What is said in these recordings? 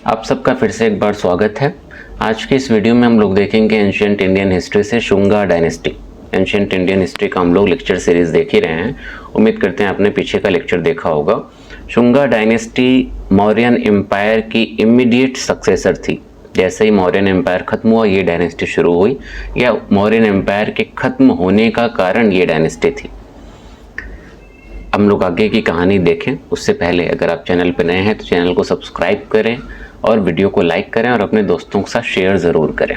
आप सबका फिर से एक बार स्वागत है। आज की इस वीडियो में हम लोग देखेंगे एंशिएंट इंडियन हिस्ट्री से Shunga dynasty. Ancient Indian history का हम लोग लेक्चर सीरीज देख ही रहे हैं। उम्मीद करते हैं आपने पीछे का लेक्चर देखा होगा। शुंगा डायनेस्टी मौर्यन एम्पायर की इमीडिएट सक्सेसर थी। जैसे ही मौर्यन एम्पायर खत्म हुआ ये डायनेस्टी शुरू हुई, या मौर्यन एम्पायर के खत्म होने का कारण ये डायनेस्टी थी। हम लोग आगे की कहानी देखें उससे पहले अगर आप चैनल पर नए हैं तो चैनल को सब्सक्राइब करें और वीडियो को लाइक करें और अपने दोस्तों के साथ शेयर ज़रूर करें।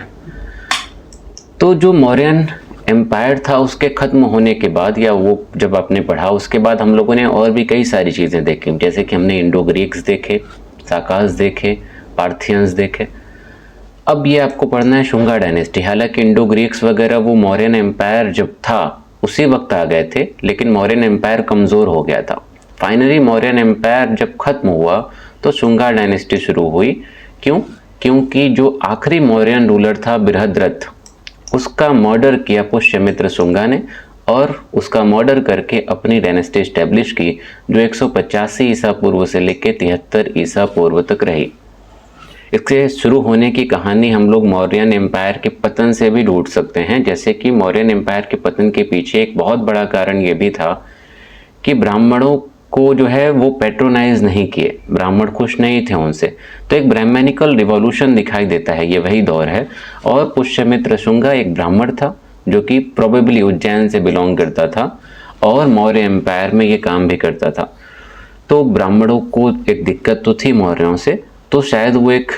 तो जो मौर्यन एम्पायर था उसके ख़त्म होने के बाद, या वो जब आपने पढ़ा उसके बाद, हम लोगों ने और भी कई सारी चीज़ें देखी। जैसे कि हमने इंडो ग्रीक्स देखे, साकास देखे, पार्थियंस देखे। अब ये आपको पढ़ना है शुंगा डायनेस्टी। हालांकि इंडो ग्रीक्स वगैरह वो मौर्यन एम्पायर जब था उसी वक्त आ गए थे, लेकिन मौर्यन एम्पायर कमज़ोर हो गया था। फाइनली मौर्यन एम्पायर जब ख़त्म हुआ तो शुंगा डायनेस्टी शुरू हुई। क्यों? क्योंकि जो आखिरी मौर्यन रूलर था बृहद्रथ, उसका मर्डर किया पुष्यमित्र शुंगा ने, और उसका मर्डर करके अपनी डायनेस्टी इस्टेब्लिश की, जो 185 ईसा पूर्व से लेकर 73 ईसा पूर्व तक रही। इसके शुरू होने की कहानी हम लोग मौर्यन एम्पायर के पतन से भी ढूंढ सकते हैं। जैसे कि मौर्यन एम्पायर के पतन के पीछे एक बहुत बड़ा कारण ये भी था कि ब्राह्मणों को जो है वो पेट्रोनाइज नहीं किए, ब्राह्मण खुश नहीं थे उनसे। तो एक ब्राह्मणिकल रिवॉल्यूशन दिखाई देता है, ये वही दौर है। और पुष्यमित्र शुंगा एक ब्राह्मण था जो कि प्रोबेबली उज्जैन से बिलोंग करता था और मौर्य एम्पायर में ये काम भी करता था। तो ब्राह्मणों को एक दिक्कत तो थी मौर्यों से, तो शायद वो एक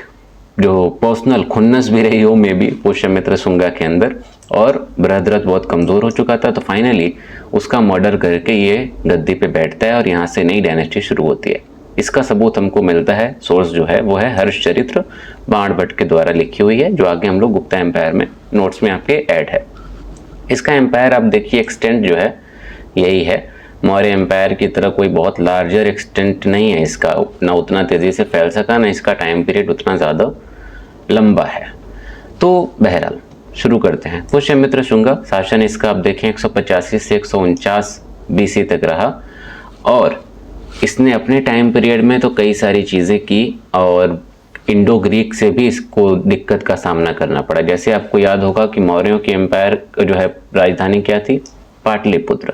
जो पर्सनल खुन्नस भी रही हो मे बी पुष्यमित्र शुंगा के अंदर, और बृहद्रथ बहुत कमज़ोर हो चुका था। तो फाइनली उसका मर्डर करके ये गद्दी पे बैठता है और यहाँ से नई डायनेस्टी शुरू होती है। इसका सबूत हमको मिलता है, सोर्स जो है वो है हर्षचरित्र बाणभट्ट के द्वारा लिखी हुई है, जो आगे हम लोग गुप्ता एम्पायर में नोट्स में आपके ऐड है। इसका एम्पायर आप देखिए, एक्सटेंट जो है यही है। मौर्य एम्पायर की तरह कोई बहुत लार्जर एक्सटेंट नहीं है इसका, ना उतना तेज़ी से फैल सका, ना इसका टाइम पीरियड उतना ज़्यादा लंबा है। तो बहरहाल शुरू करते हैं। पुष्यमित्र शुंगा शासन इसका आप देखें 185 से 149 बीसी तक रहा, और इसने अपने टाइम पीरियड में तो कई सारी चीज़ें की, और इंडो ग्रीक से भी इसको दिक्कत का सामना करना पड़ा। जैसे आपको याद होगा कि मौर्यों की एम्पायर जो है राजधानी क्या थी? पाटलिपुत्र।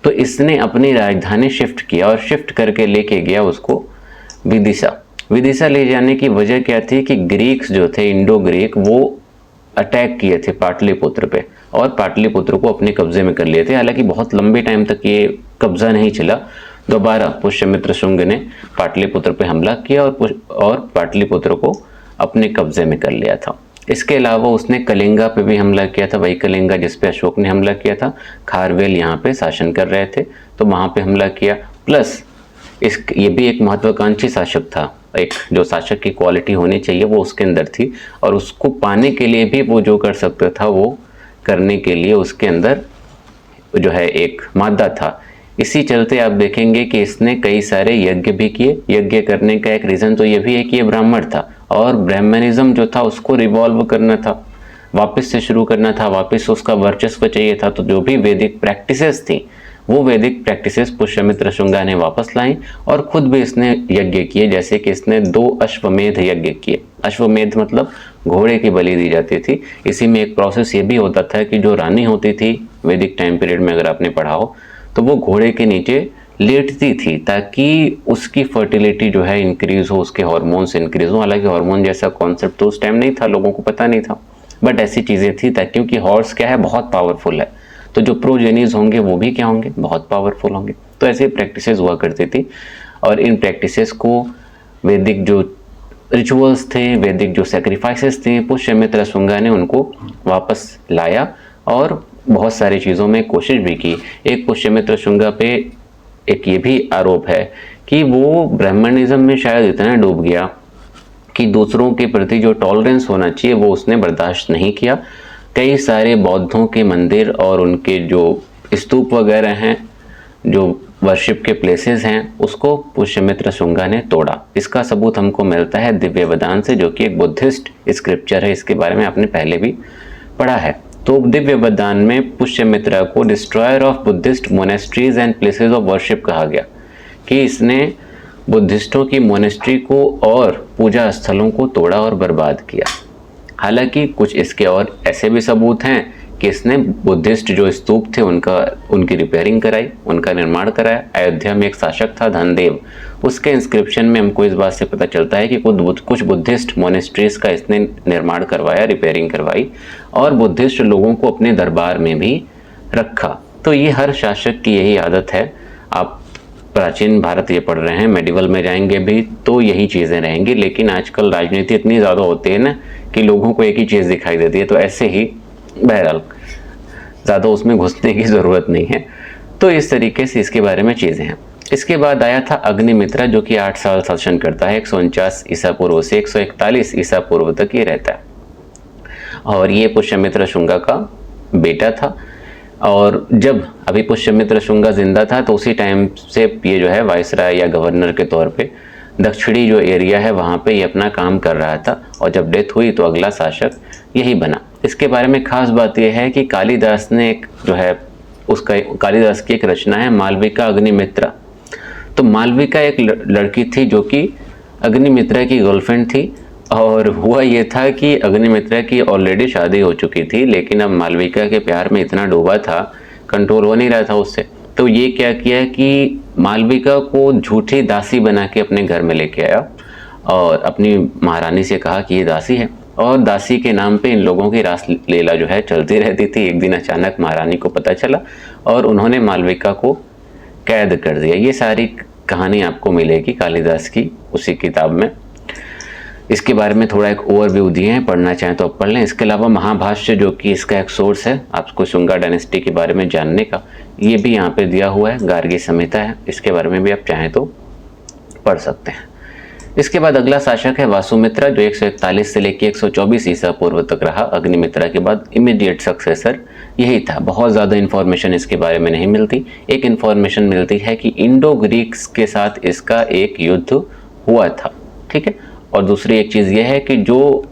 तो इसने अपनी राजधानी शिफ्ट किया और शिफ्ट करके लेके गया उसको विदिशा। विदिशा ले जाने की वजह क्या थी कि ग्रीक्स जो थे, इंडो ग्रीक, वो अटैक किए थे पाटलिपुत्र पे और पाटलिपुत्र को अपने कब्जे में कर लिए थे। हालांकि बहुत लंबे टाइम तक ये कब्जा नहीं चला। दोबारा पुष्यमित्र शुंग ने पाटलिपुत्र पे हमला किया और पाटलिपुत्र को अपने कब्जे में कर लिया था। इसके अलावा उसने कलिंगा पे भी हमला किया था, वही कलिंगा जिस पे अशोक ने हमला किया था। खारवेल यहाँ पे शासन कर रहे थे तो वहाँ पे हमला किया। प्लस ये भी एक महत्वाकांक्षी शासक था, एक जो शासक की क्वालिटी होनी चाहिए वो उसके अंदर थी, और उसको पाने के लिए भी वो जो कर सकता था वो करने के लिए उसके अंदर जो है एक मादा था। इसी चलते आप देखेंगे कि इसने कई सारे यज्ञ भी किए। यज्ञ करने का एक रीज़न तो ये भी है कि ये ब्राह्मण था, और ब्राह्मणिज्म जो था उसको रिवॉल्व करना था, वापस से शुरू करना था, वापस उसका वर्चस्व चाहिए था। तो जो भी वैदिक प्रैक्टिसेस थी वो वैदिक प्रैक्टिसेस पुष्यमित्र शुंगा ने वापस लाई, और खुद भी इसने यज्ञ किए। जैसे कि इसने 2 अश्वमेध यज्ञ किए। अश्वमेध मतलब घोड़े की बलि दी जाती थी। इसी में एक प्रोसेस ये भी होता था कि जो रानी होती थी वैदिक टाइम पीरियड में, अगर आपने पढ़ा हो, तो वो घोड़े के नीचे लेटती थी ताकि उसकी फर्टिलिटी जो है इंक्रीज हो, उसके हार्मोन्स इंक्रीज हो। हालांकि हार्मोन जैसा कॉन्सेप्ट तो उस टाइम नहीं था, लोगों को पता नहीं था, बट ऐसी चीज़ें थी ताकि, क्योंकि हॉर्स क्या है, बहुत पावरफुल है, तो जो प्रोजेनीज होंगे वो भी क्या होंगे, बहुत पावरफुल होंगे। तो ऐसे प्रैक्टिसेस हुआ करती थी, और इन प्रैक्टिसेस को वैदिक जो रिचुअल्स थे, वैदिक जो सेक्रीफाइसेस थे, पुष्यमित्र शुंगा ने उनको वापस लाया और बहुत सारी चीज़ों में कोशिश भी की। एक पुष्यमित्र शुंगा पे एक ये भी आरोप है कि वो ब्राह्मणिज्म में शायद इतना डूब गया कि दूसरों के प्रति जो टॉलरेंस होना चाहिए वो उसने बर्दाश्त नहीं किया। कई सारे बौद्धों के मंदिर और उनके जो स्तूप वगैरह हैं, जो वर्शिप के प्लेसेस हैं, उसको पुष्यमित्र शुंगा ने तोड़ा। इसका सबूत हमको मिलता है दिव्य वदान से, जो कि एक बुद्धिस्ट स्क्रिप्चर है। इसके बारे में आपने पहले भी पढ़ा है। तो दिव्य वदान में पुष्यमित्र को destroyer of Buddhist monasteries and places of worship कहा गया, कि इसने बुद्धिस्टों की मोनेस्ट्री को और पूजा स्थलों को तोड़ा और बर्बाद किया। हालांकि कुछ इसके और ऐसे भी सबूत हैं कि इसने बुद्धिस्ट जो स्तूप थे उनकी रिपेयरिंग कराई, उनका निर्माण कराया। अयोध्या में एक शासक था धनदेव, उसके इंस्क्रिप्शन में हमको इस बात से पता चलता है कि कुछ बुद्धिस्ट मोनेस्ट्रीज का इसने निर्माण करवाया, रिपेयरिंग करवाई और बुद्धिस्ट लोगों को अपने दरबार में भी रखा। तो ये हर शासक की यही आदत है। आप प्राचीन भारत ये पढ़ रहे हैं, मेडिवल में जाएंगे भी तो यही चीज़ें रहेंगी। लेकिन आजकल राजनीति इतनी ज़्यादा होती है ना कि लोगों को एक ही चीज़ दिखाई देती है, तो ऐसे ही बहरहाल ज़्यादा उसमें घुसने की ज़रूरत नहीं है। तो इस तरीके से इसके बारे में चीज़ें हैं। इसके बाद आया था अग्निमित्रा, जो कि 8 साल शासन करता है। 149 ईसा पूर्व से 141 ईसा पूर्व तक ये रहता है और ये पुष्यमित्र शुंगा का बेटा था। और जब अभी पुष्यमित्र शुंगा जिंदा था तो उसी टाइम से ये जो है वाइसराय या गवर्नर के तौर पे दक्षिणी जो एरिया है वहाँ पे ये अपना काम कर रहा था। और जब डेथ हुई तो अगला शासक यही बना। इसके बारे में खास बात यह है कि कालिदास ने एक जो है कालिदास की एक रचना है मालविका अग्निमित्रा। तो मालविका एक लड़की थी जो कि अग्निमित्रा की गर्लफ्रेंड थी। और हुआ ये था कि अग्निमित्रा की ऑलरेडी शादी हो चुकी थी, लेकिन अब मालविका के प्यार में इतना डूबा था, कंट्रोल हो नहीं रहा था उससे। तो ये क्या किया कि मालविका को झूठी दासी बना के अपने घर में लेके आया और अपनी महारानी से कहा कि ये दासी है। और दासी के नाम पे इन लोगों की रास लीला जो है चलती रहती थी। एक दिन अचानक महारानी को पता चला और उन्होंने मालविका को कैद कर दिया। ये सारी कहानी आपको मिलेगी कालिदास की उसी किताब में। इसके बारे में थोड़ा एक ओवरव्यू दिए हैं, पढ़ना चाहें तो आप पढ़ लें। इसके अलावा महाभाष्य जो कि इसका एक सोर्स है आपको शुंगा डायनेस्टी के बारे में जानने का, ये भी यहाँ पे दिया हुआ है। गार्गी संहिता है, इसके बारे में भी आप चाहें तो पढ़ सकते हैं। इसके बाद अगला शासक है वासुमित्रा, जो 141 से लेकर 124 ईसा पूर्व तक रहा। अग्निमित्रा के बाद इमीडिएट सक्सेसर यही था। बहुत ज़्यादा इन्फॉर्मेशन इसके बारे में नहीं मिलती। एक इन्फॉर्मेशन मिलती है कि इंडो ग्रीक्स के साथ इसका एक युद्ध हुआ था, ठीक है। और दूसरी एक चीज़ यह है कि जो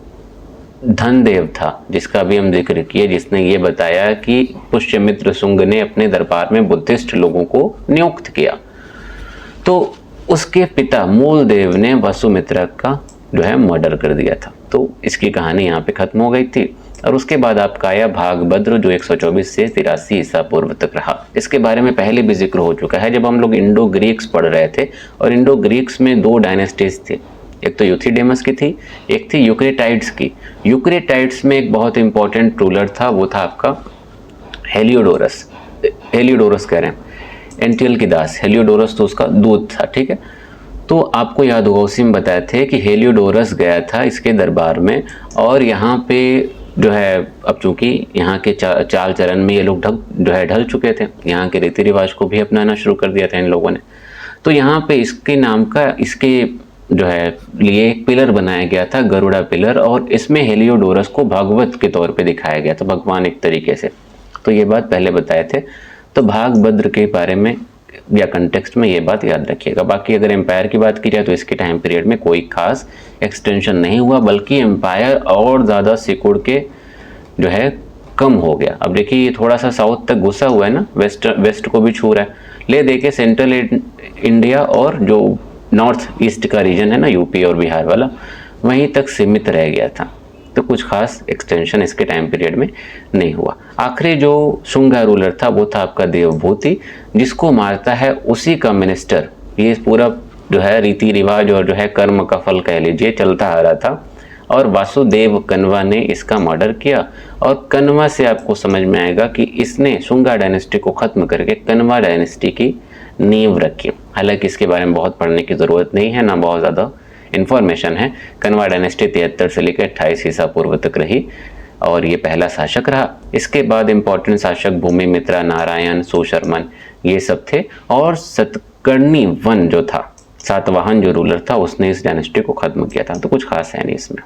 धनदेव था जिसका भी हम जिक्र किए, जिसने ये बताया कि पुष्यमित्र शुंग ने अपने दरबार में बुद्धिस्ट लोगों को नियुक्त किया, तो उसके पिता मूलदेव ने वसुमित्रा का जो है मर्डर कर दिया था। तो इसकी कहानी यहाँ पे खत्म हो गई थी। और उसके बाद आपका आया भागभद्र, जो 124 से 83 ईसा पूर्व तक रहा। इसके बारे में पहले भी जिक्र हो चुका है जब हम लोग इंडो ग्रीक्स पढ़ रहे थे। और इंडो ग्रीक्स में 2 डायनेस्टीज थी, एक तो यूथिडेमस की थी, एक थी यूक्रेटाइड्स की। यूक्रेटाइड्स में एक बहुत इंपॉर्टेंट रूलर था, वो था आपका हेलियोडोरस। हेलियोडोरस कह रहे हैं, एंटियल की दास। हेलियोडोरस तो उसका दूत था, ठीक है। तो आपको याद होगा उसी में बताए थे कि हेलियोडोरस गया था इसके दरबार में और यहाँ पे जो है अब चूंकि यहाँ के चाल चलन में ये लोग ढल चुके थे, यहाँ के रीति रिवाज को भी अपनाना शुरू कर दिया था इन लोगों ने। तो यहाँ पे इसके नाम का इसके जो है लिए एक पिलर बनाया गया था, गरुड़ा पिलर, और इसमें हेलियोडोरस को भागवत के तौर पे दिखाया गया था, भगवान एक तरीके से। तो ये बात पहले बताए थे। तो भागभद्र के बारे में या कंटेक्स्ट में ये बात याद रखिएगा। बाकी अगर एम्पायर की बात की जाए तो इसके टाइम पीरियड में कोई खास एक्सटेंशन नहीं हुआ, बल्कि एम्पायर और ज़्यादा सिकुड़ के जो है कम हो गया। अब देखिए ये थोड़ा सा साउथ तक घुसा हुआ है ना, वेस्ट को भी छू रहा है। ले देखे सेंट्रल इंडिया और जो नॉर्थ ईस्ट का रीजन है ना, यूपी और बिहार वाला, वहीं तक सीमित रह गया था। तो कुछ खास एक्सटेंशन इसके टाइम पीरियड में नहीं हुआ। आखिरी जो शुंगा रूलर था वो था आपका देवभूति, जिसको मारता है उसी का मिनिस्टर। ये पूरा जो है रीति रिवाज और जो है कर्म का फल कह लीजिए चलता आ रहा था, और वासुदेव कन्वा ने इसका मर्डर किया। और कन्वा से आपको समझ में आएगा कि इसने शुंगा डायनेस्टी को खत्म करके कन्वा डायनेस्टी की नींव रखी। हालांकि इसके बारे में बहुत पढ़ने की ज़रूरत नहीं है, ना बहुत ज़्यादा इन्फॉर्मेशन है। कन्वा डायनेस्टी 73 से लेकर 28 ईसा पूर्व तक रही और ये पहला शासक रहा। इसके बाद इंपॉर्टेंट शासक भूमिमित्रा, नारायण, सुशर्मन ये सब थे। और सतकर्णी वन जो था, सातवाहन जो रूलर था, उसने इस डायनेस्टी को खत्म किया था। तो कुछ खास है नहीं इसमें।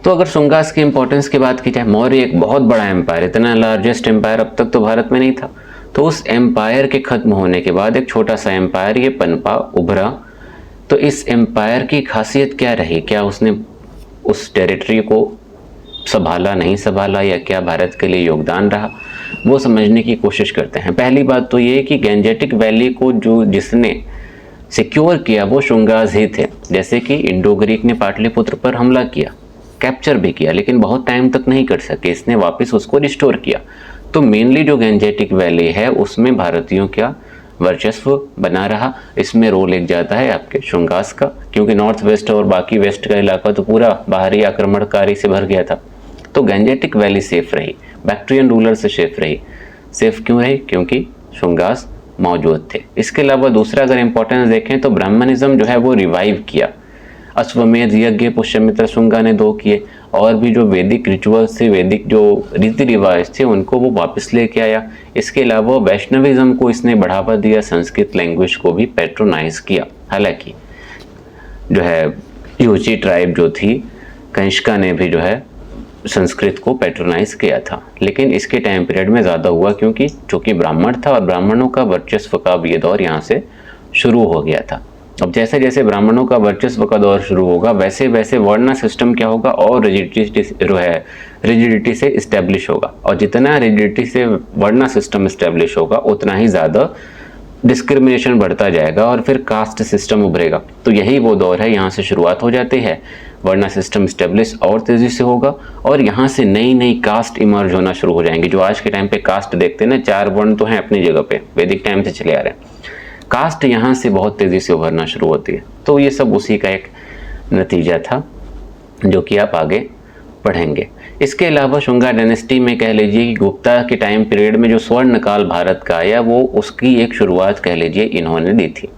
तो अगर शुंगास की इंपॉर्टेंस की बात की जाए, मौर्य एक बहुत बड़ा एम्पायर, इतना लार्जेस्ट एम्पायर अब तक तो भारत में नहीं था। तो उस एम्पायर के खत्म होने के बाद एक छोटा सा एम्पायर ये पनपा, उभरा। तो इस एम्पायर की खासियत क्या रही, क्या उसने उस टेरिटरी को संभाला, नहीं संभाला, या क्या भारत के लिए योगदान रहा, वो समझने की कोशिश करते हैं। पहली बात तो ये कि गैंजेटिक वैली को जिसने सिक्योर किया वो शुंगाज ही थे। जैसे कि इंडो ग्रीक ने पाटलिपुत्र पर हमला किया, कैप्चर भी किया, लेकिन बहुत टाइम तक नहीं कर सके, इसने वापस उसको रिस्टोर किया। तो मेनली जो गंजेटिक वैली है उसमें भारतीयों का वर्चस्व बना रहा। इसमें रोल एक जाता है आपके शुंगास का, क्योंकि नॉर्थ वेस्ट और बाकी वेस्ट का इलाका तो पूरा बाहरी आक्रमणकारी से भर गया था। तो गंजेटिक वैली सेफ रही, बैक्ट्रियन रूलर से सेफ रही। सेफ क्यों रही? क्योंकि शुंगास मौजूद थे। इसके अलावा दूसरा अगर इंपॉर्टेंस देखें तो ब्राह्मणिज्म जो है वो रिवाइव किया। अश्वमेध यज्ञ पुष्यमित्र शुंगा ने 2 किए, और भी जो वैदिक रिचुअल्स थे, वैदिक जो रीति रिवाज थे, उनको वो वापस लेके आया। इसके अलावा वैष्णविज्म को इसने बढ़ावा दिया, संस्कृत लैंग्वेज को भी पैट्रोनाइज किया। हालांकि जो है यूची ट्राइब जो थी, कंशिका ने भी जो है संस्कृत को पैट्रोनाइज किया था, लेकिन इसके टाइम पीरियड में ज़्यादा हुआ क्योंकि चूँकि ब्राह्मण था और ब्राह्मणों का वर्चस्व का ये दौर यहाँ से शुरू हो गया था। अब जैसे जैसे ब्राह्मणों का वर्चस्व का दौर शुरू होगा वैसे वैसे वर्ण सिस्टम क्या होगा और रिजिडिटी से इस्टेब्लिश होगा, और जितना रिजिडिटी से वर्ण सिस्टम इस्टेब्लिश होगा उतना ही ज़्यादा डिस्क्रिमिनेशन बढ़ता जाएगा और फिर कास्ट सिस्टम उभरेगा। तो यही वो दौर है, यहाँ से शुरुआत हो जाती है, वर्ण सिस्टम इस्टेब्लिश और तेज़ी से होगा और यहाँ से नई नई कास्ट इमर्ज होना शुरू हो जाएंगी। जो आज के टाइम पे कास्ट देखते हैं ना, 4 वर्ण तो हैं अपनी जगह पे, वैदिक टाइम से चले आ रहे हैं, कास्ट यहाँ से बहुत तेज़ी से उभरना शुरू होती है। तो ये सब उसी का एक नतीजा था जो कि आप आगे पढ़ेंगे। इसके अलावा शुंगा डायनेस्टी में कह लीजिए कि गुप्ता के टाइम पीरियड में जो स्वर्ण काल भारत का आया वो उसकी एक शुरुआत कह लीजिए इन्होंने दी थी।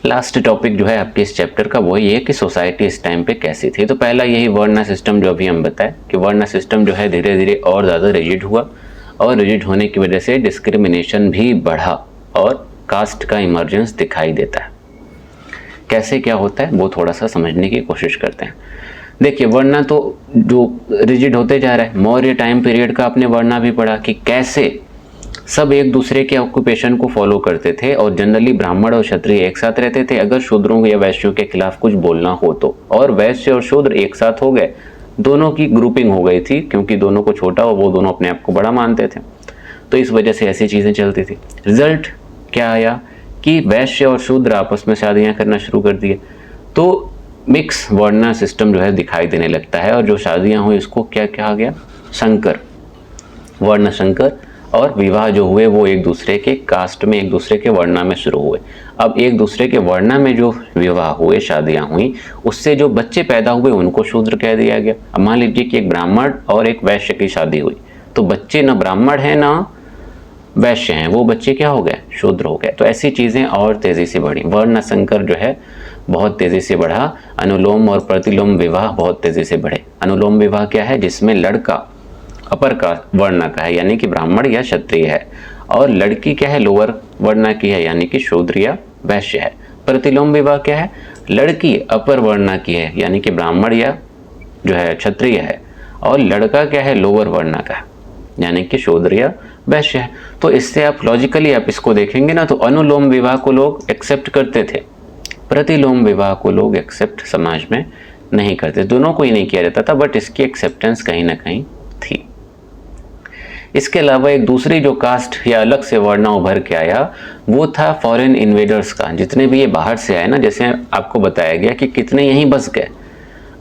लास्ट टॉपिक जो है आपके इस चैप्टर का वो ये कि सोसाइटी इस टाइम पे कैसी थी। तो पहला यही वर्ण सिस्टम जो अभी हम बताएं कि वर्ण सिस्टम जो है धीरे धीरे और ज़्यादा रिजिड हुआ, और रिजिड होने की वजह से डिस्क्रिमिनेशन भी बढ़ा और कास्ट का इमर्जेंस दिखाई देता है। कैसे क्या होता है वो थोड़ा सा समझने की कोशिश करते हैं। देखिए वर्णा तो जो रिजिड होते जा रहा है, मौर्य टाइम पीरियड का आपने वर्णा भी पढ़ा कि कैसे सब एक दूसरे के ऑक्यूपेशन को फॉलो करते थे और जनरली ब्राह्मण और क्षत्रिय एक साथ रहते थे अगर शूद्रों या वैश्यों के खिलाफ कुछ बोलना हो तो, और वैश्य और शूद्र एक साथ हो गए, दोनों की ग्रुपिंग हो गई थी क्योंकि दोनों को छोटा और वो दोनों अपने आप को बड़ा मानते थे। तो इस वजह से ऐसी चीज़ें चलती थी। रिजल्ट क्या आया कि वैश्य और शूद्र आपस में शादियां करना शुरू कर दिए, तो मिक्स वर्ण सिस्टम जो है दिखाई देने लगता है, और जो शादियां हुई इसको क्या कहा गया? संकर, वर्ण संकर। और विवाह जो हुए वो एक दूसरे के कास्ट में, एक दूसरे के वर्णा में शुरू हुए। अब एक दूसरे के वर्णा में जो विवाह हुए, शादियां हुई, उससे जो बच्चे पैदा हुए उनको शूद्र कह दिया गया। अब मान लीजिए कि एक ब्राह्मण और एक वैश्य की शादी हुई, तो बच्चे ना ब्राह्मण हैं ना वैश्य हैं, वो बच्चे क्या हो गए? शूद्र हो गए। तो ऐसी चीज़ें और तेज़ी से बढ़ी। वर्ण संकर जो है बहुत तेज़ी से बढ़ा। अनुलोम और प्रतिलोम विवाह बहुत तेज़ी से बढ़े। अनुलोम विवाह क्या है? जिसमें लड़का अपर का वर्ण का है यानी कि ब्राह्मण या क्षत्रिय है, और लड़की क्या है? लोअर वर्ण की है यानी कि शूद्र या वैश्य है। प्रतिलोम विवाह क्या है? लड़की अपर वर्ण की है यानी कि ब्राह्मण या जो है क्षत्रिय है, और लड़का क्या है? लोअर वर्ण का है यानी कि शूद्र या वैश्य है। तो इससे आप लॉजिकली आप इसको देखेंगे ना, तो अनुलोम विवाह को लोग एक्सेप्ट करते थे, प्रतिलोम विवाह को लोग एक्सेप्ट समाज में नहीं करते। दोनों को ही नहीं किया जाता था, बट इसकी एक्सेप्टेंस कहीं ना कहीं थी। इसके अलावा एक दूसरी जो कास्ट या अलग से वर्ण उभर के आया वो था फॉरेन इन्वेडर्स का। जितने भी ये बाहर से आए ना, जैसे आपको बताया गया कि कितने यहीं बस गए।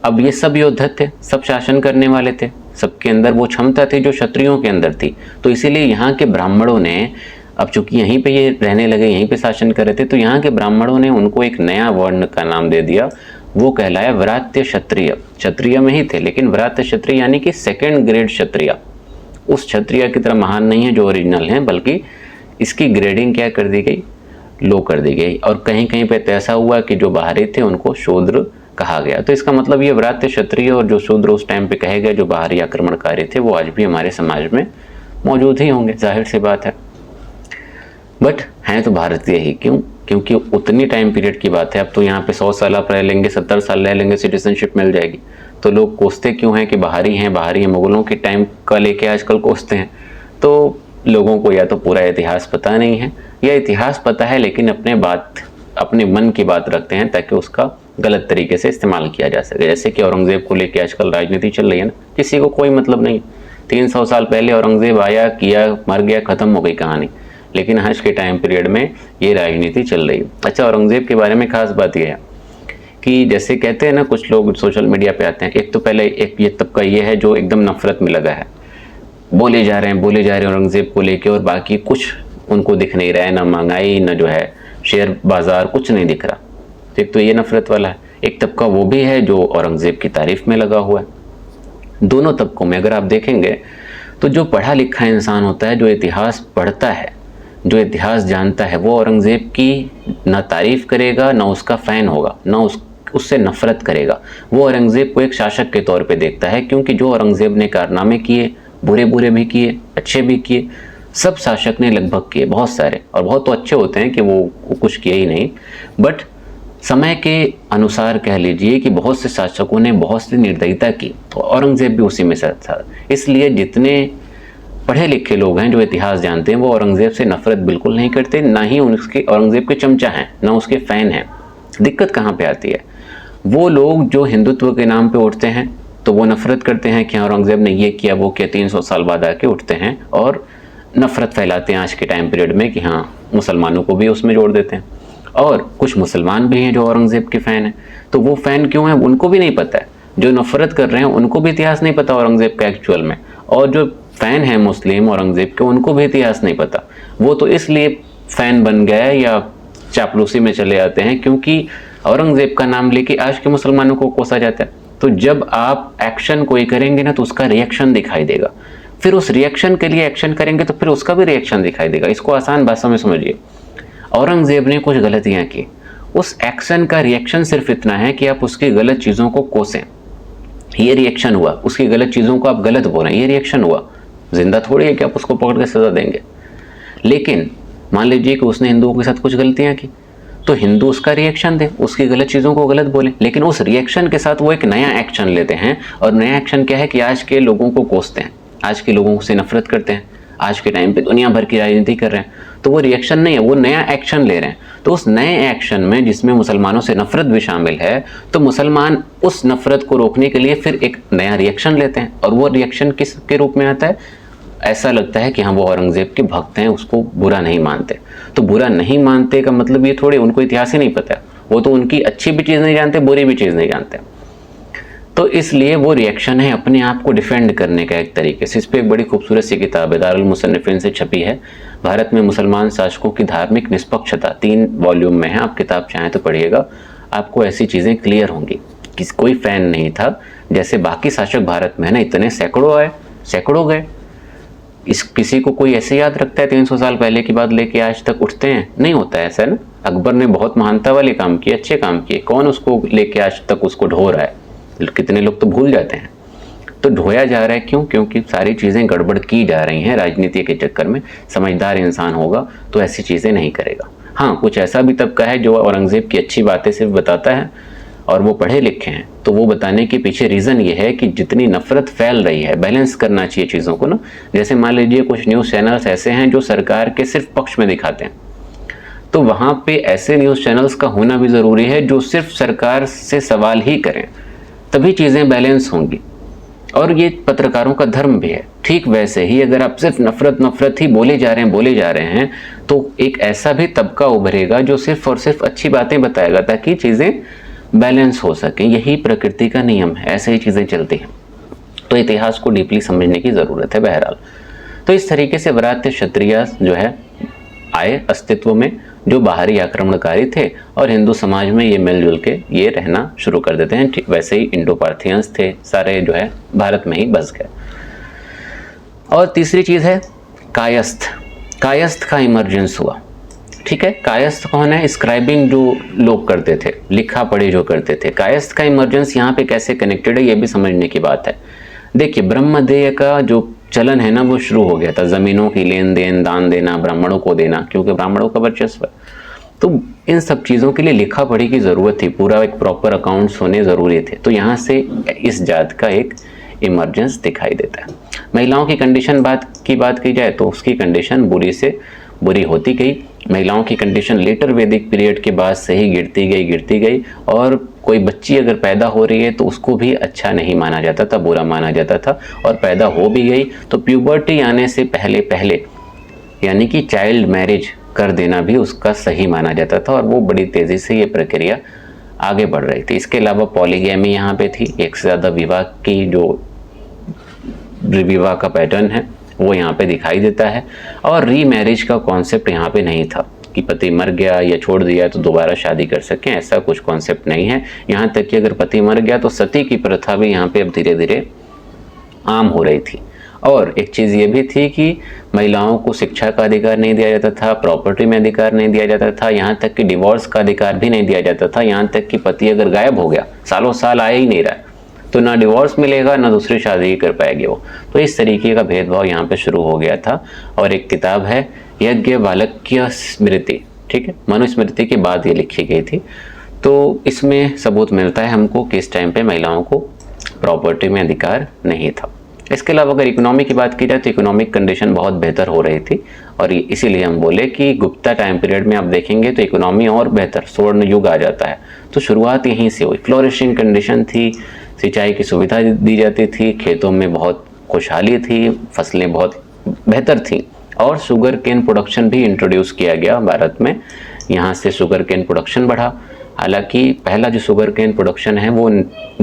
अब ये सब योद्धा थे, सब शासन करने वाले थे, सबके अंदर वो क्षमता थी जो क्षत्रियों के अंदर थी। तो इसीलिए यहाँ के ब्राह्मणों ने, अब चूंकि यहीं पे ये रहने लगे, यहीं पे शासन कर रहे थे, तो यहाँ के ब्राह्मणों ने उनको एक नया वर्ण का नाम दे दिया। वो कहलाया व्रात्य क्षत्रिय। क्षत्रिय में ही थे लेकिन व्रात्य क्षत्रिय यानी कि सेकेंड ग्रेड क्षत्रिय। उस क्षत्रिय की तरह महान नहीं है जो ओरिजिनल है, बल्कि इसकी ग्रेडिंग क्या कर दी गई? लो कर दी गई। और कहीं कहीं पे ऐसा हुआ कि जो बाहरी थे उनको शूद्र कहा गया। तो इसका मतलब ये व्रात्य क्षत्रिय और जो शूद्र उस टाइम पे कहे गए, जो बाहरी आक्रमणकारी थे, वो आज भी हमारे समाज में मौजूद ही होंगे, जाहिर सी बात है। बट हैं तो भारतीय ही। क्यों? क्योंकि उतनी टाइम पीरियड की बात है। अब तो यहाँ पे 100 साल आप रह लेंगे, 70 साल रह लेंगे, सिटीजनशिप मिल जाएगी। तो लोग कोसते क्यों हैं कि बाहरी हैं, बाहरी हैं? मुगलों के टाइम का लेके आजकल कोसते हैं। तो लोगों को या तो पूरा इतिहास पता नहीं है, या इतिहास पता है लेकिन अपने मन की बात रखते हैं ताकि उसका गलत तरीके से इस्तेमाल किया जा सके। जैसे कि औरंगजेब को लेके आजकल राजनीति चल रही है ना, किसी को कोई मतलब नहीं। 300 साल पहले औरंगजेब आया, किया, मर गया, खत्म हो गई कहानी। लेकिन आज के टाइम पीरियड में ये राजनीति चल रही है। अच्छा, औरंगज़ेब के बारे में खास बात यह है कि जैसे कहते हैं ना, कुछ लोग सोशल मीडिया पे आते हैं, एक तो पहले एक ये तबका ये है जो एकदम नफरत में लगा है, बोले जा रहे हैं औरंगज़ेब को लेके, और बाकी कुछ उनको दिख नहीं रहा है, ना महंगाई, ना जो है शेयर बाजार, कुछ नहीं दिख रहा। तो एक तो ये नफरत वाला है। एक तबका वो भी है जो औरंगज़ेब की तारीफ में लगा हुआ है। दोनों तबकों में अगर आप देखेंगे तो जो पढ़ा लिखा इंसान होता है, जो इतिहास पढ़ता है, जो इतिहास जानता है, वो औरंगज़ेब की ना तारीफ करेगा, ना उसका फ़ैन होगा, ना उससे नफ़रत करेगा। वो औरंगज़ेब को एक शासक के तौर पे देखता है, क्योंकि जो औरंगज़ेब ने कारनामे किए, बुरे बुरे भी किए, अच्छे भी किए, सब शासक ने लगभग किए, बहुत सारे, और बहुत तो अच्छे होते हैं कि वो कुछ किए ही नहीं, बट समय के अनुसार कह लीजिए कि बहुत से शासकों ने बहुत सी निर्दयता की, तो औरंगज़ेब भी उसी में से था। इसलिए जितने पढ़े लिखे लोग हैं जो इतिहास जानते हैं, वो औरंगज़ेब से नफरत बिल्कुल नहीं करते, ना ही उसके औरंगज़ेब के चमचा हैं, ना उसके फ़ैन हैं। दिक्कत कहाँ पे आती है? वो लोग जो हिंदुत्व के नाम पे उठते हैं तो वो नफरत करते हैं कि औरंगज़ेब ने ये किया वो किया, 300 साल बाद आके उठते हैं और नफरत फैलाते हैं आज के टाइम पीरियड में कि हाँ, मुसलमानों को भी उसमें जोड़ देते हैं। और कुछ मुसलमान भी हैं जो औरंगज़ेब के फ़ैन हैं, तो वो फ़ैन क्यों हैं उनको भी नहीं पता है। जो नफरत कर रहे हैं उनको भी इतिहास नहीं पता औरंगज़ेब का एक्चुअल में, और जो फ़ैन हैं मुस्लिम औरंगज़ेब के, उनको भी इतिहास नहीं पता। वो तो इसलिए फ़ैन बन गए या चापलूसी में चले आते हैं क्योंकि औरंगज़ेब का नाम लेके आज के मुसलमानों को कोसा जाता है। तो जब आप एक्शन कोई करेंगे ना तो उसका रिएक्शन दिखाई देगा, फिर उस रिएक्शन के लिए एक्शन करेंगे तो फिर उसका भी रिएक्शन दिखाई देगा। इसको आसान भाषा में समझिए, औरंगज़ेब ने कुछ गलतियां की, उस एक्शन का रिएक्शन सिर्फ इतना है कि आप उसकी गलत चीज़ों को कोसें, ये रिएक्शन हुआ। उसकी गलत चीज़ों को आप गलत बोलें, ये रिएक्शन हुआ। जिंदा थोड़ी है कि आप उसको पकड़ के सज़ा देंगे। लेकिन मान लीजिए कि उसने हिंदुओं के साथ कुछ गलतियां की, तो हिंदू उसका रिएक्शन दे, उसकी गलत चीज़ों को गलत बोले, लेकिन उस रिएक्शन के साथ वो एक नया एक्शन लेते हैं। और नया एक्शन क्या है कि आज के लोगों को कोसते हैं, आज के लोगों से नफरत करते हैं, आज के टाइम पे दुनिया भर की राजनीति कर रहे हैं। तो वो रिएक्शन नहीं है, वो नया एक्शन ले रहे हैं। तो उस नए एक्शन में जिसमें मुसलमानों से नफरत भी शामिल है, तो मुसलमान उस नफरत को रोकने के लिए फिर एक नया रिएक्शन लेते हैं। और वो रिएक्शन किस के रूप में आता है? ऐसा लगता है कि हाँ, वो औरंगज़ेब के भक्त हैं, उसको बुरा नहीं मानते। तो बुरा नहीं मानते का मतलब ये थोड़े उनको इतिहास ही नहीं पता है, वो तो उनकी अच्छी भी चीज़ नहीं जानते, बुरी भी चीज़ नहीं जानते। तो इसलिए वो रिएक्शन है अपने आप को डिफेंड करने का एक तरीके से। इस पर एक बड़ी खूबसूरत सी किताब है, दारुल मुसन्निफीन से छपी है, भारत में मुसलमान शासकों की धार्मिक निष्पक्षता, 3 वॉल्यूम में है। आप किताब चाहें तो पढ़िएगा, आपको ऐसी चीज़ें क्लियर होंगी कि कोई फ़ैन नहीं था। जैसे बाकी शासक भारत में है ना, इतने सैकड़ों आए, सैकड़ों गए। किसी को कोई ऐसे याद रखता है 300 साल पहले की बात लेके आज तक उठते हैं? नहीं होता है ऐसा ना। अकबर ने बहुत महानता वाले काम किए, अच्छे काम किए, कौन उसको लेके आज तक उसको ढो रहा है? कितने लोग तो भूल जाते हैं। तो ढोया जा रहा है क्यों? क्योंकि सारी चीज़ें गड़बड़ की जा रही हैं राजनीति के चक्कर में। समझदार इंसान होगा तो ऐसी चीज़ें नहीं करेगा। हाँ, कुछ ऐसा भी तबका है जो औरंगज़ेब की अच्छी बातें सिर्फ बताता है और वो पढ़े लिखे हैं, तो वो बताने के पीछे रीज़न ये है कि जितनी नफरत फैल रही है, बैलेंस करना चाहिए चीज़ों को ना। जैसे मान लीजिए कुछ न्यूज़ चैनल्स ऐसे हैं जो सरकार के सिर्फ पक्ष में दिखाते हैं, तो वहाँ पे ऐसे न्यूज़ चैनल्स का होना भी ज़रूरी है जो सिर्फ सरकार से सवाल ही करें, तभी चीज़ें बैलेंस होंगी। और ये पत्रकारों का धर्म भी है। ठीक वैसे ही अगर आप सिर्फ नफरत ही बोले जा रहे हैं तो एक ऐसा भी तबका उभरेगा जो सिर्फ और सिर्फ अच्छी बातें बताएगा ताकि चीज़ें बैलेंस हो सकें। यही प्रकृति का नियम है, ऐसे ही चीज़ें चलती हैं। तो इतिहास को डीपली समझने की ज़रूरत है। बहरहाल, तो इस तरीके से वरात्य क्षत्रिय जो है आए अस्तित्व में, जो बाहरी आक्रमणकारी थे, और हिंदू समाज में ये मिलजुल के ये रहना शुरू कर देते हैं। वैसे ही इंडो पार्थियंस थे, सारे जो है भारत में ही बस गए। और तीसरी चीज़ है कायस्थ। कायस्थ का इमर्जेंस हुआ। ठीक है, कायस्थ कौन है? स्क्राइबिंग जो लोग करते थे, लिखा पढ़ी जो करते थे। कायस्थ का इमर्जेंस यहाँ पे कैसे कनेक्टेड है, ये भी समझने की बात है। देखिए, ब्रह्मदेय का जो चलन है ना, वो शुरू हो गया था। ज़मीनों की लेन देन, दान देना, ब्राह्मणों को देना, क्योंकि ब्राह्मणों का वर्चस्व है। तो इन सब चीज़ों के लिए लिखा पढ़ी की ज़रूरत थी, पूरा एक प्रॉपर अकाउंट्स होने ज़रूरी थे। तो यहाँ से इस जात का एक इमरजेंस दिखाई देता है। महिलाओं की कंडीशन की बात की जाए तो उसकी कंडीशन बुरी से बुरी होती गई। महिलाओं की कंडीशन लेटर वैदिक पीरियड के बाद से ही गिरती गई, और कोई बच्ची अगर पैदा हो रही है तो उसको भी अच्छा नहीं माना जाता था, बुरा माना जाता था। और पैदा हो भी गई तो प्यूबर्टी आने से पहले यानी कि चाइल्ड मैरिज कर देना भी उसका सही माना जाता था और वो बड़ी तेज़ी से ये प्रक्रिया आगे बढ़ रही थी। इसके अलावा पॉलीगैमी यहाँ पे थी, एक से ज़्यादा विवाह की जो विवाह का पैटर्न है वो यहाँ पे दिखाई देता है। और रीमैरिज का कॉन्सेप्ट यहाँ पे नहीं था कि पति मर गया या छोड़ दिया तो दोबारा शादी कर सकें, ऐसा कुछ कॉन्सेप्ट नहीं है। यहाँ तक कि अगर पति मर गया तो सती की प्रथा भी यहाँ पे अब धीरे धीरे आम हो रही थी। और एक चीज़ ये भी थी कि महिलाओं को शिक्षा का अधिकार नहीं दिया जाता था, प्रॉपर्टी में अधिकार नहीं दिया जाता था, यहाँ तक कि डिवोर्स का अधिकार भी नहीं दिया जाता था। यहाँ तक कि पति अगर गायब हो गया, सालों साल आया ही नहीं रहा, तो ना डिवोर्स मिलेगा ना दूसरी शादी कर पाएगी वो। तो इस तरीके का भेदभाव यहाँ पे शुरू हो गया था। और एक किताब है याज्ञवल्क्य स्मृति, ठीक है, मनुस्मृति के बाद ये लिखी गई थी। तो इसमें सबूत मिलता है हमको कि इस टाइम पे महिलाओं को प्रॉपर्टी में अधिकार नहीं था। इसके अलावा अगर इकोनॉमी की बात की जाए तो इकोनॉमिक कंडीशन बहुत बेहतर हो रही थी और इसीलिए हम बोले कि गुप्ता टाइम पीरियड में आप देखेंगे तो इकोनॉमी और बेहतर, स्वर्ण युग आ जाता है। तो शुरुआत यहीं से हुई, फ्लोरिशिंग कंडीशन थी, सिंचाई की सुविधा दी जाती थी, खेतों में बहुत खुशहाली थी, फसलें बहुत बेहतर थीं और शुगर केन प्रोडक्शन भी इंट्रोड्यूस किया गया भारत में। यहाँ से शुगर केन प्रोडक्शन बढ़ा। हालांकि पहला जो शुगर केन प्रोडक्शन है वो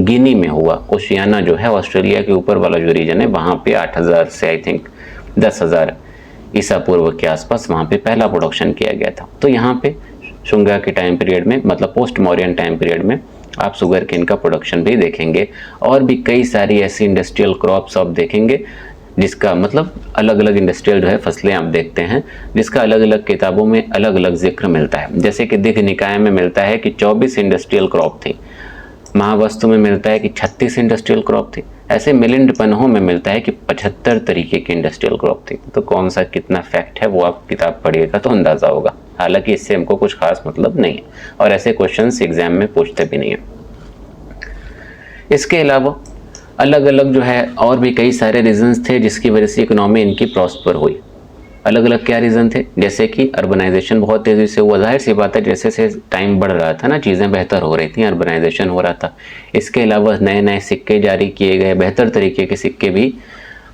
गिनी में हुआ, ओशियाना जो है ऑस्ट्रेलिया के ऊपर वाला जो रीजन है, वहाँ पे 8000 से आई थिंक 10,000 ईसा पूर्व के आसपास वहाँ पे पहला प्रोडक्शन किया गया था। तो यहाँ पे शुंगा के टाइम पीरियड में, मतलब पोस्ट मौर्यन टाइम पीरियड में आप शुगर केन का प्रोडक्शन भी देखेंगे। और भी कई सारी ऐसी इंडस्ट्रियल क्रॉप्स आप देखेंगे जिसका मतलब अलग अलग इंडस्ट्रियल जो है फसलें आप देखते हैं जिसका अलग अलग किताबों में अलग अलग जिक्र मिलता है। जैसे कि दिघ निकाय में मिलता है कि 24 इंडस्ट्रियल क्रॉप थी, महावस्तु में मिलता है कि 36 इंडस्ट्रियल क्रॉप थी, ऐसे मिलिंड पन्हों में मिलता है कि 75 तरीके की इंडस्ट्रियल क्रॉप थी। तो कौन सा कितना फैक्ट है वो आप किताब पढ़िएगा तो अंदाज़ा होगा। हालांकि इससे हमको कुछ खास मतलब नहीं है और ऐसे क्वेश्चंस एग्जाम में पूछते भी नहीं है। इसके अलावा अलग अलग जो है और भी कई सारे रीजंस थे जिसकी वजह से इकोनॉमी इनकी प्रॉस्पर हुई। अलग अलग क्या रीज़न थे, जैसे कि अर्बनाइजेशन बहुत तेज़ी से हुआ। जाहिर सी बात है, जैसे जैसे टाइम बढ़ रहा था ना, चीज़ें बेहतर हो रही थी, अर्बनाइजेशन हो रहा था। इसके अलावा नए नए सिक्के जारी किए गए, बेहतर तरीके के सिक्के भी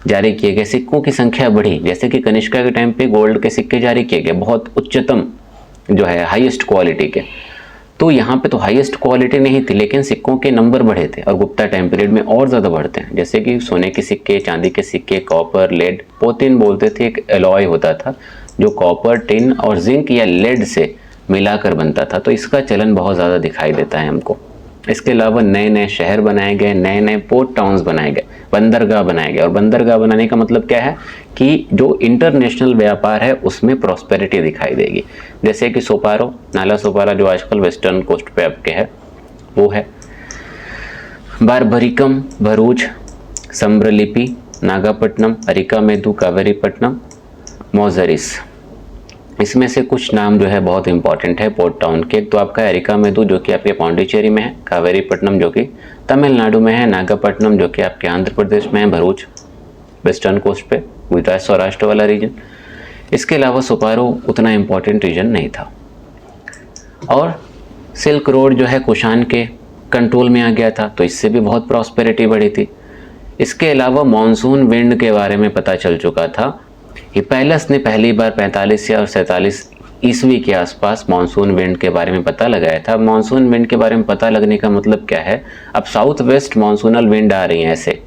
जारी किए गए, सिक्कों की संख्या बढ़ी। जैसे कि कनिष्का के टाइम पे गोल्ड के सिक्के जारी किए गए, बहुत उच्चतम जो है हाईएस्ट क्वालिटी के। तो यहाँ पे तो हाईएस्ट क्वालिटी नहीं थी लेकिन सिक्कों के नंबर बढ़े थे और गुप्ता टाइम पीरियड में और ज़्यादा बढ़ते हैं। जैसे कि सोने के सिक्के, चांदी के सिक्के, कॉपर, लेड, पोतिन बोलते थे, एक एलॉय होता था जो कॉपर, टिन और जिंक या लेड से मिलाकर बनता था। तो इसका चलन बहुत ज़्यादा दिखाई देता है हमको। इसके अलावा नए नए शहर बनाए गए, नए नए पोर्ट टाउन्स बनाए गए, बंदरगाह बनाए गए। और बंदरगाह बनाने का मतलब क्या है कि जो इंटरनेशनल व्यापार है उसमें प्रॉस्पेरिटी दिखाई देगी। जैसे कि सोपारो, नाला सोपारा जो आजकल वेस्टर्न कोस्ट पे आपके है वो है, बारबरिकम, भरूच, सम्ब्रलिपि, नागापट्टनम, अरिकामेदु, कावेरीपट्टनम, मोज़रिस। इसमें से कुछ नाम जो है बहुत इंपॉर्टेंट है पोर्ट टाउन के। तो आपका अरिकामेदु जो कि आपके पौंडीचेरी में है, कावेरीपट्टनम जो कि तमिलनाडु में है, नागापट्टनम जो कि आपके आंध्र प्रदेश में है, भरूच वेस्टर्न कोस्ट पे गुजरात सौराष्ट्र वाला रीजन। इसके अलावा सोपारो उतना इम्पोर्टेंट रीजन नहीं था। और सिल्क रोड जो है कुषाण के कंट्रोल में आ गया था, तो इससे भी बहुत प्रॉस्पेरिटी बढ़ी थी। इसके अलावा मॉनसून विंड के बारे में पता चल चुका था। हिप्पैलस ने पहली बार 45 या 47 ईस्वी के आसपास मॉनसून विंड के बारे में पता लगाया था। मॉनसून विंड के बारे में पता लगने का मतलब क्या है, अब साउथ वेस्ट मॉनसूनल विंड आ रही है ऐसे,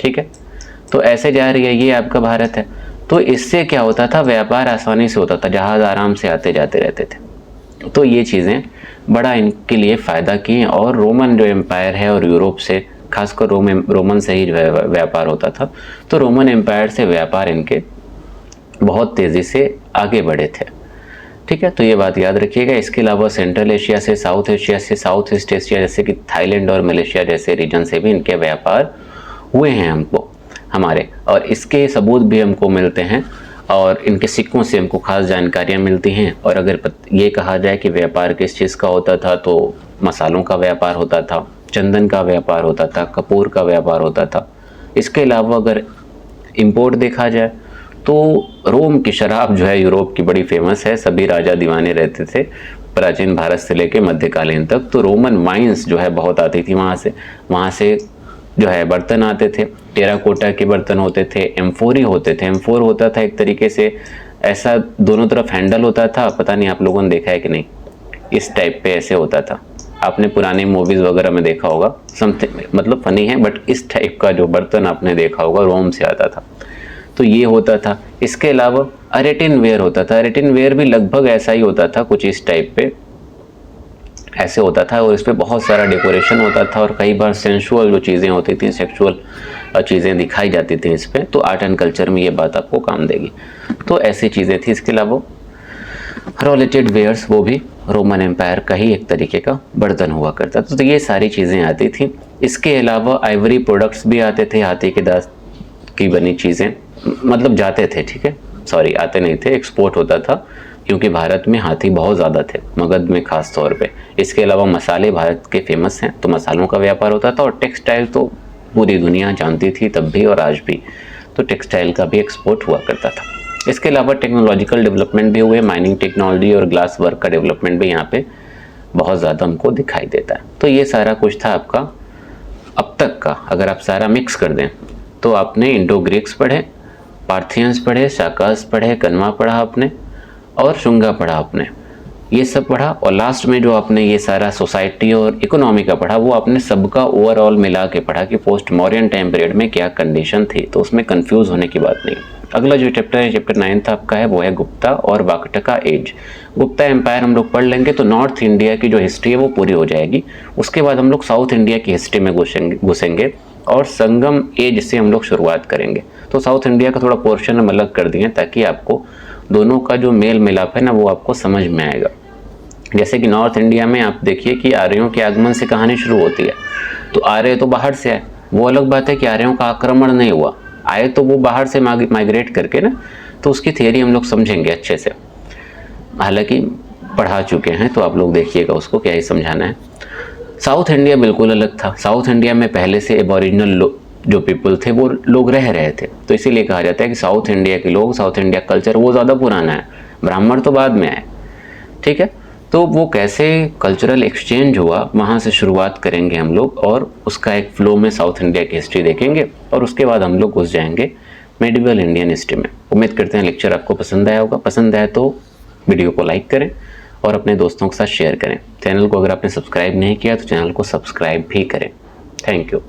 ठीक है, तो ऐसे जा रही है, ये आपका भारत है। तो इससे क्या होता था, व्यापार आसानी से होता था, जहाज़ आराम से आते जाते रहते थे। तो ये चीज़ें बड़ा इनके लिए फ़ायदा की। और रोमन जो एम्पायर है और यूरोप से, खासकर रोमन से ही जो है व्यापार होता था, तो रोमन एम्पायर से व्यापार इनके बहुत तेज़ी से आगे बढ़े थे, ठीक है। तो ये बात याद रखिएगा। इसके अलावा सेंट्रल एशिया से, साउथ एशिया से, साउथ ईस्ट एशिया जैसे कि थाईलैंड और मलेशिया जैसे रीजन से भी इनके व्यापार हुए हैं हमको हमारे, और इसके सबूत भी हमको मिलते हैं और इनके सिक्कों से हमको खास जानकारियाँ मिलती हैं। और अगर ये कहा जाए कि व्यापार किस चीज़ का होता था, तो मसालों का व्यापार होता था, चंदन का व्यापार होता था, कपूर का व्यापार होता था। इसके अलावा अगर इम्पोर्ट देखा जाए तो रोम की शराब जो है यूरोप की बड़ी फेमस है, सभी राजा दीवाने रहते थे प्राचीन भारत से लेकर मध्यकालीन तक। तो रोमन वाइन्स जो है बहुत आती थी वहाँ से जो है बर्तन आते थे, टेराकोटा के बर्तन होते थे, एम्फोरी होते थे। एम्फोर होता था एक तरीके से ऐसा दोनों तरफ हैंडल होता था, पता नहीं आप लोगों ने देखा है कि नहीं, इस टाइप पे ऐसे होता था। आपने पुरानी मूवीज़ वगैरह में देखा होगा, समथिंग मतलब फनी है, बट इस टाइप का जो बर्तन आपने देखा होगा रोम से आता था, तो ये होता था। इसके अलावा अरेटिन वेयर होता था। अरेटिन वेयर भी लगभग ऐसा ही होता था, कुछ इस टाइप पे ऐसे होता था, और इस पर बहुत सारा डेकोरेशन होता था, और कई बार सेंसुअल जो चीज़ें होती थी, सेक्सुअल चीज़ें दिखाई जाती थी इस पर। तो आर्ट एंड कल्चर में ये बात आपको काम देगी। तो ऐसी चीज़ें थी। इसके अलावा रोलेटेड वेयर्स, वो भी रोमन एम्पायर का ही एक तरीके का बर्तन हुआ करता था। तो ये सारी चीज़ें आती थी। इसके अलावा आइवरी प्रोडक्ट्स भी आते थे, हाथी के दांत की बनी चीज़ें, मतलब जाते थे, ठीक है, सॉरी आते नहीं थे, एक्सपोर्ट होता था, क्योंकि भारत में हाथी बहुत ज़्यादा थे, मगध में खास तौर पे। इसके अलावा मसाले भारत के फेमस हैं, तो मसालों का व्यापार होता था। और टेक्सटाइल तो पूरी दुनिया जानती थी तब भी और आज भी, तो टेक्सटाइल का भी एक्सपोर्ट हुआ करता था। इसके अलावा टेक्नोलॉजिकल डेवलपमेंट भी हुए, माइनिंग टेक्नोलॉजी और ग्लास वर्क का डेवलपमेंट भी यहाँ पे बहुत ज़्यादा हमको दिखाई देता है। तो ये सारा कुछ था आपका अब तक का। अगर आप सारा मिक्स कर दें तो आपने इंडो ग्रीक्स पढ़े, पार्थियंस पढ़े, शाकास पढ़े, कन्वा पढ़ा आपने, और शुंगा पढ़ा आपने, ये सब पढ़ा। और लास्ट में जो आपने ये सारा सोसाइटी और इकोनॉमी का पढ़ा, वो आपने सबका ओवरऑल मिला के पढ़ा कि पोस्ट मॉडर्न टाइम पीरियड में क्या कंडीशन थी। तो उसमें कंफ्यूज होने की बात नहीं। अगला जो चैप्टर है, चैप्टर 9 आपका है, वो है गुप्ता और वाकटका एज। गुप्ता एम्पायर हम लोग पढ़ लेंगे तो नॉर्थ इंडिया की जो हिस्ट्री है वो पूरी हो जाएगी। उसके बाद हम लोग साउथ इंडिया की हिस्ट्री में घुसेंगे और संगम एज से हम लोग शुरुआत करेंगे। तो साउथ इंडिया का थोड़ा पोर्शन हम अलग कर दिए ताकि आपको दोनों का जो मेल मिलाप है ना वो आपको समझ में आएगा। जैसे कि नॉर्थ इंडिया में आप देखिए कि आर्यों के आगमन से कहानी शुरू होती है। तो आर्य तो बाहर से आए, वो अलग बात है कि आर्यों का आक्रमण नहीं हुआ, आए तो वो बाहर से माइग्रेट करके ना। तो उसकी थियरी हम लोग समझेंगे अच्छे से, हालांकि पढ़ा चुके हैं, तो आप लोग देखिएगा उसको क्या ही समझाना है। साउथ इंडिया बिल्कुल अलग था। साउथ इंडिया में पहले से एबोरिजिनल जो पीपल थे वो लोग रह रहे थे, तो इसीलिए कहा जाता है कि साउथ इंडिया के लोग, साउथ इंडिया कल्चर वो ज़्यादा पुराना है, ब्राह्मण तो बाद में आए, ठीक है। तो वो कैसे कल्चरल एक्सचेंज हुआ वहाँ से शुरुआत करेंगे हम लोग, और उसका एक फ्लो में साउथ इंडिया की हिस्ट्री देखेंगे, और उसके बाद हम लोग घुस जाएंगे मेडिवल इंडियन हिस्ट्री में। उम्मीद करते हैं लेक्चर आपको पसंद आया होगा। पसंद आया तो वीडियो को लाइक करें और अपने दोस्तों के साथ शेयर करें। चैनल को अगर आपने सब्सक्राइब नहीं किया तो चैनल को सब्सक्राइब भी करें। Thank you.